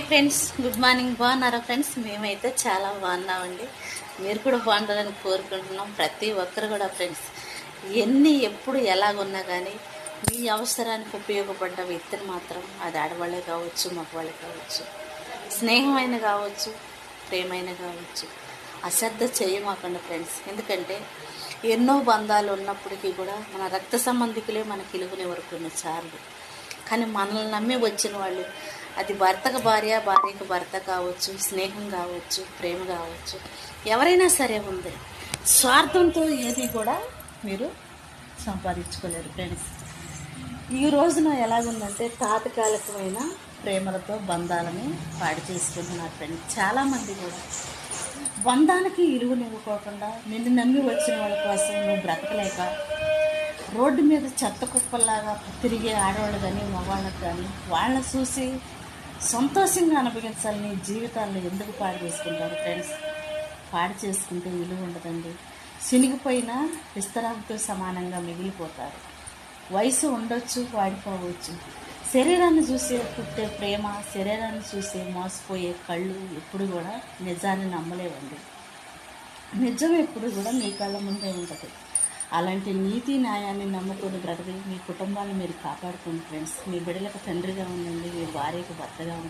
Hi friends, good morning. బాగున్నారా friends? మేమైతే చాలా బాగున్నామండి. మీరు కూడా బాగుండాలని కోరుకుంటున్నాం. ప్రతి ఒక్కరు కూడా ఫ్రెండ్స్ ఎప్పుడు ఎలాగున్నా కానీ మీ అవసరానికి ఉపయోగపడ్డ వ్యక్తిని మాత్రం, అది ఆడవాళ్ళే కావచ్చు, మగవాళ్ళే కావచ్చు, స్నేహమైన కావచ్చు, ప్రేమైన కావచ్చు, అశ్రద్ధ చేయమాకండి ఫ్రెండ్స్. ఎందుకంటే ఎన్నో బంధాలు ఉన్నప్పటికీ కూడా మన రక్త సంబంధికులే మనకి ఇలువనివ్వరు కొన్నిసార్లు. కానీ మనల్ని నమ్మి వచ్చిన వాళ్ళు, అది భర్తకు భార్య, భార్యకు భర్త కావచ్చు, స్నేహం కావచ్చు, ప్రేమ కావచ్చు, ఎవరైనా సరే ఉంది. స్వార్థంతో ఏది కూడా మీరు సంపాదించుకోలేరు ఫ్రెండ్స్. ఈ రోజున ఎలాగుందంటే తాత్కాలికమైన ప్రేమలతో బంధాలని పాడు చేసుకుంటున్నారు ఫ్రెండ్స్. చాలామంది కూడా బంధానికి ఇలువనివ్వకోకుండా నిన్ను నమ్మి వచ్చిన వాళ్ళ కోసం నువ్వు బ్రతకలేక రోడ్డు మీద చెత్త కుప్పల్లాగా తిరిగే ఆడవాళ్ళు కానీ మగవాళ్ళకు కానీ వాళ్ళని చూసి సంతోషంగా అనుభవించాలని జీవితాల్లో ఎందుకు పాడు చేసుకుంటారు ఫ్రెండ్స్? పాడు చేసుకుంటే విలువ ఉండదండి. చినిగిపోయిన విస్తరాలతో సమానంగా మిగిలిపోతారు. వయసు ఉండొచ్చు, వాడిపోవచ్చు. శరీరాన్ని చూసే పుట్టే ప్రేమ, శరీరాన్ని చూసే మోసపోయే కళ్ళు ఎప్పుడు కూడా నిజాన్ని నమ్మలేవండి. నిజం ఎప్పుడు కూడా మీ కళ్ళ ముందే ఉంటుంది. అలాంటి నీతి న్యాయాన్ని నమ్ముకొని బ్రతకి మీ కుటుంబాన్ని మీరు కాపాడుకోండి ఫ్రెండ్స్. మీ బిడ్డలకు తండ్రిగా ఉండండి, మీ భార్యకు భర్తగా ఉండండి.